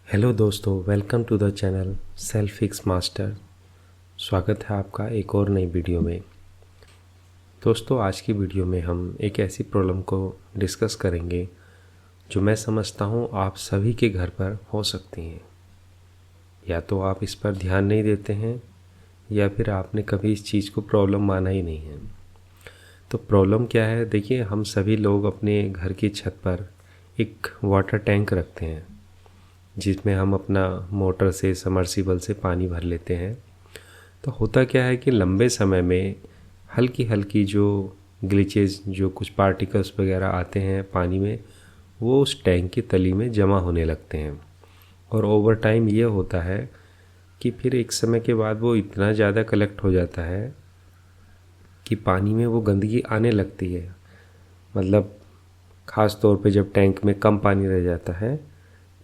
Hello दोस्तों, welcome to the channel self fix master. स्वागत है आपका एक और नई वीडियो में। दोस्तों, आज की वीडियो में हम एक ऐसी प्रॉब्लम को डिस्कस करेंगे जो मैं समझता हूँ आप सभी के घर पर हो सकती हैं। या तो आप इस पर ध्यान नहीं देते हैं या फिर आपने कभी इस चीज़ को प्रॉब्लम माना ही नहीं है। तो प्रॉब्लम क्या है? देखिए, हम सभी लोग अपने घर की छत पर एक वाटर टैंक रखते हैं जिसमें हम अपना मोटर से, समर्सिबल से पानी भर लेते हैं। तो होता क्या है कि लंबे समय में हल्की हल्की जो ग्लिचेस, जो कुछ पार्टिकल्स वगैरह आते हैं पानी में, वो उस टैंक की तली में जमा होने लगते हैं। और ओवर टाइम ये होता है कि फिर एक समय के बाद वो इतना ज़्यादा कलेक्ट हो जाता है कि पानी में वो गंदगी आने लगती है। मतलब ख़ास तौर पे जब टैंक में कम पानी रह जाता है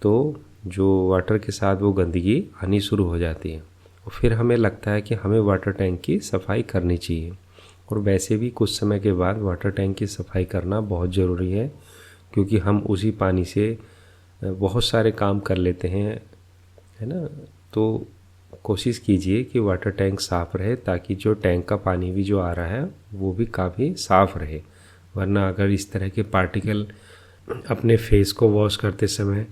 तो जो वाटर के साथ वो गंदगी आनी शुरू हो जाती है और फिर हमें लगता है कि हमें वाटर टैंक की सफाई करनी चाहिए। और वैसे भी कुछ समय के बाद वाटर टैंक की सफाई करना बहुत ज़रूरी है, क्योंकि हम उसी पानी से बहुत सारे काम कर लेते हैं, है ना। तो कोशिश कीजिए कि वाटर टैंक साफ़ रहे, ताकि जो टैंक का पानी भी जो आ रहा है वो भी काफ़ी साफ़ रहे। वरना अगर इस तरह के पार्टिकल अपने फेस को वॉश करते समय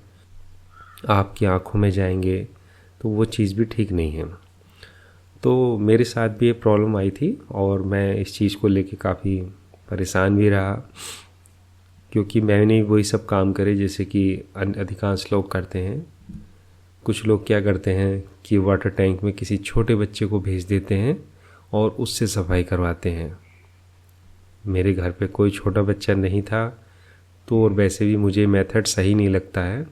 आपकी आँखों में जाएंगे तो वो चीज़ भी ठीक नहीं है। तो मेरे साथ भी ये प्रॉब्लम आई थी और मैं इस चीज़ को लेके काफ़ी परेशान भी रहा, क्योंकि मैंने वही सब काम करे जैसे कि अधिकांश लोग करते हैं। कुछ लोग क्या करते हैं कि वाटर टैंक में किसी छोटे बच्चे को भेज देते हैं और उससे सफाई करवाते हैं। मेरे घर पे कोई छोटा बच्चा नहीं था, तो और वैसे भी मुझे मेथड सही नहीं लगता है।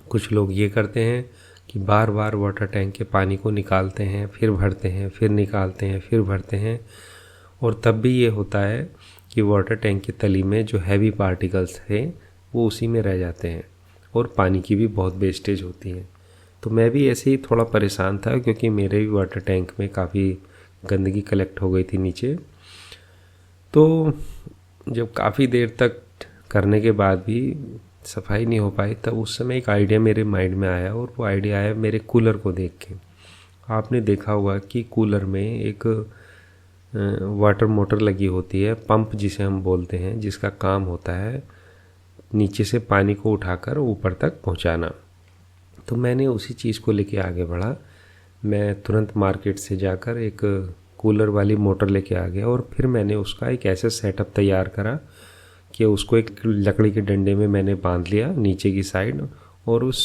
कुछ लोग ये करते हैं कि बार बार वाटर टैंक के पानी को निकालते हैं, फिर भरते हैं, फिर निकालते हैं, फिर भरते हैं। और तब भी ये होता है कि वाटर टैंक की तली में जो हैवी पार्टिकल्स थे वो उसी में रह जाते हैं और पानी की भी बहुत वेस्टेज होती है। तो मैं भी ऐसे ही थोड़ा परेशान था, क्योंकि मेरे भी वाटर टैंक में काफ़ी गंदगी कलेक्ट हो गई थी नीचे। तो जब काफ़ी देर तक करने के बाद भी सफाई नहीं हो पाई, तब उस समय एक आइडिया मेरे माइंड में आया, और वो आइडिया आया मेरे कूलर को देख के। आपने देखा होगा कि कूलर में एक वाटर मोटर लगी होती है, पंप जिसे हम बोलते हैं, जिसका काम होता है नीचे से पानी को उठाकर ऊपर तक पहुंचाना। तो मैंने उसी चीज़ को लेके आगे बढ़ा। मैं तुरंत मार्केट से जाकर एक कूलर वाली मोटर लेके आ गया और फिर मैंने उसका एक ऐसा सेटअप तैयार करा कि उसको एक लकड़ी के डंडे में मैंने बांध लिया नीचे की साइड, और उस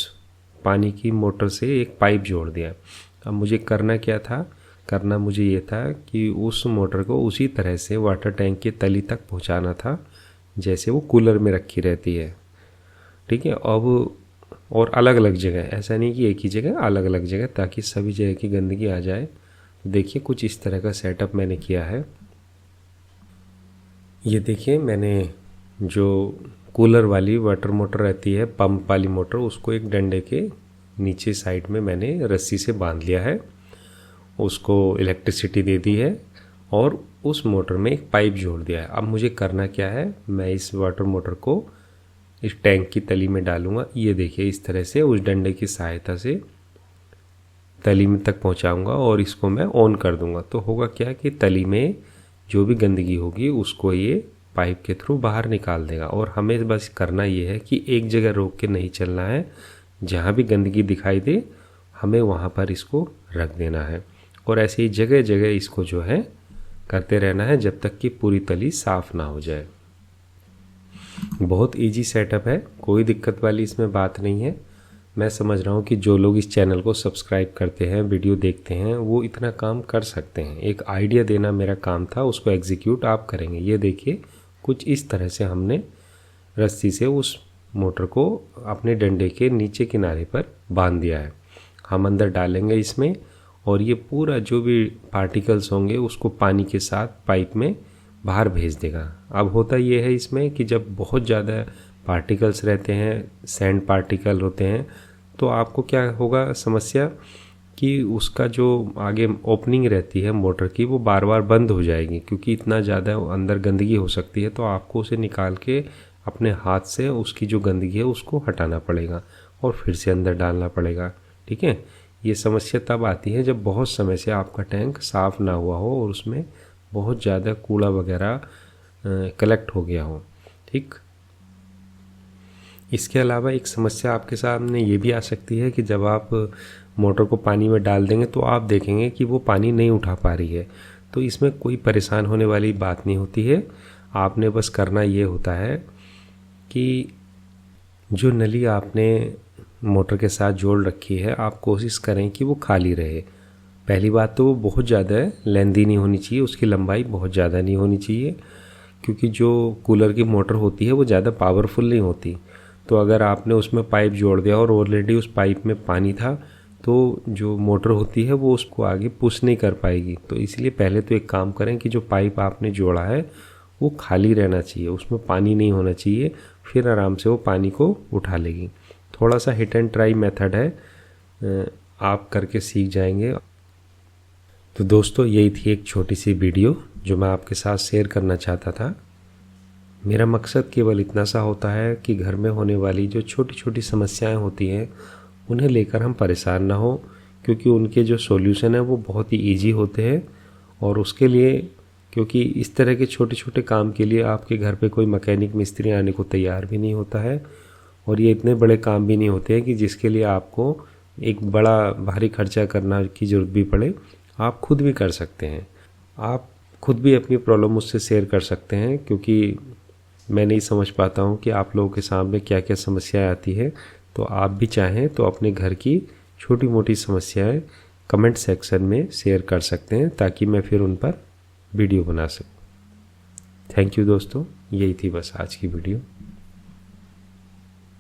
पानी की मोटर से एक पाइप जोड़ दिया। अब मुझे करना क्या था? करना मुझे ये था कि उस मोटर को उसी तरह से वाटर टैंक की तली तक पहुंचाना था जैसे वो कूलर में रखी रहती है। ठीक है। अब और अलग अलग जगह, ऐसा नहीं कि एक ही जगह, अलग अलग जगह, ताकि सभी जगह की गंदगी आ जाए। देखिए, कुछ इस तरह का सेटअप मैंने किया है। ये देखिए, मैंने जो कूलर वाली वाटर मोटर रहती है, पंप वाली मोटर, उसको एक डंडे के नीचे साइड में मैंने रस्सी से बांध लिया है, उसको इलेक्ट्रिसिटी दे दी है और उस मोटर में एक पाइप जोड़ दिया है। अब मुझे करना क्या है? मैं इस वाटर मोटर को इस टैंक की तली में डालूंगा। ये देखिए, इस तरह से उस डंडे की सहायता से तली में तक पहुंचाऊंगा और इसको मैं ऑन कर दूंगा। तो होगा क्या कि तली में जो भी गंदगी होगी उसको ये पाइप के थ्रू बाहर निकाल देगा। और हमें बस करना ये है कि एक जगह रोक के नहीं चलना है, जहाँ भी गंदगी दिखाई दे हमें वहाँ पर इसको रख देना है, और ऐसे ही जगह जगह इसको जो है करते रहना है जब तक कि पूरी तली साफ़ ना हो जाए। बहुत इजी सेटअप है, कोई दिक्कत वाली इसमें बात नहीं है। मैं समझ रहा हूँ कि जो लोग इस चैनल को सब्सक्राइब करते हैं, वीडियो देखते हैं, वो इतना काम कर सकते हैं। एक आइडिया देना मेरा काम था, उसको एग्जीक्यूट आप करेंगे। ये देखिए, कुछ इस तरह से हमने रस्सी से उस मोटर को अपने डंडे के नीचे किनारे पर बांध दिया है। हम अंदर डालेंगे इसमें, और ये पूरा जो भी पार्टिकल्स होंगे उसको पानी के साथ पाइप में बाहर भेज देगा। अब होता ये है इसमें कि जब बहुत ज़्यादा पार्टिकल्स रहते हैं, सैंड पार्टिकल होते हैं, तो आपको क्या होगा समस्या कि उसका जो आगे ओपनिंग रहती है मोटर की, वो बार बार बंद हो जाएगी, क्योंकि इतना ज़्यादा अंदर गंदगी हो सकती है। तो आपको उसे निकाल के अपने हाथ से उसकी जो गंदगी है उसको हटाना पड़ेगा, और फिर से अंदर डालना पड़ेगा। ठीक है, ये समस्या तब आती है जब बहुत समय से आपका टैंक साफ़ ना हुआ हो और उसमें बहुत ज़्यादा कूड़ा वगैरह कलेक्ट हो गया हो। ठीक, इसके अलावा एक समस्या आपके सामने ये भी आ सकती है कि जब आप मोटर को पानी में डाल देंगे तो आप देखेंगे कि वो पानी नहीं उठा पा रही है। तो इसमें कोई परेशान होने वाली बात नहीं होती है। आपने बस करना ये होता है कि जो नली आपने मोटर के साथ जोड़ रखी है, आप कोशिश करें कि वो खाली रहे। पहली बात तो वो बहुत ज़्यादा लेंदी नहीं होनी चाहिए, उसकी लंबाई बहुत ज़्यादा नहीं होनी चाहिए, क्योंकि जो कूलर की मोटर होती है वो ज़्यादा पावरफुल नहीं होती। तो अगर आपने उसमें पाइप जोड़ दिया और ऑलरेडी उस पाइप में पानी था तो जो मोटर होती है वो उसको आगे पुश नहीं कर पाएगी। तो इसलिए पहले तो एक काम करें कि जो पाइप आपने जोड़ा है वो खाली रहना चाहिए, उसमें पानी नहीं होना चाहिए, फिर आराम से वो पानी को उठा लेगी। थोड़ा सा हिट एंड ट्राई मेथड है, आप करके सीख जाएंगे। तो दोस्तों, यही थी एक छोटी सी वीडियो जो मैं आपके साथ शेयर करना चाहता था। मेरा मकसद केवल इतना सा होता है कि घर में होने वाली जो छोटी छोटी समस्याएं होती हैं उन्हें लेकर हम परेशान ना हो, क्योंकि उनके जो सॉल्यूशन है वो बहुत ही इजी होते हैं। और उसके लिए, क्योंकि इस तरह के छोटे छोटे काम के लिए आपके घर पे कोई मैकेनिक मिस्त्री आने को तैयार भी नहीं होता है, और ये इतने बड़े काम भी नहीं होते हैं कि जिसके लिए आपको एक बड़ा भारी खर्चा करना की ज़रूरत भी पड़े। आप खुद भी कर सकते हैं, आप खुद भी अपनी प्रॉब्लम मुझसे शेयर कर सकते हैं, क्योंकि मैं नहीं समझ पाता हूँ कि आप लोगों के सामने क्या क्या समस्याएं आती है। तो आप भी चाहें तो अपने घर की छोटी मोटी समस्याएं कमेंट सेक्शन में शेयर कर सकते हैं, ताकि मैं फिर उन पर वीडियो बना सकूं। थैंक यू दोस्तों, यही थी बस आज की वीडियो।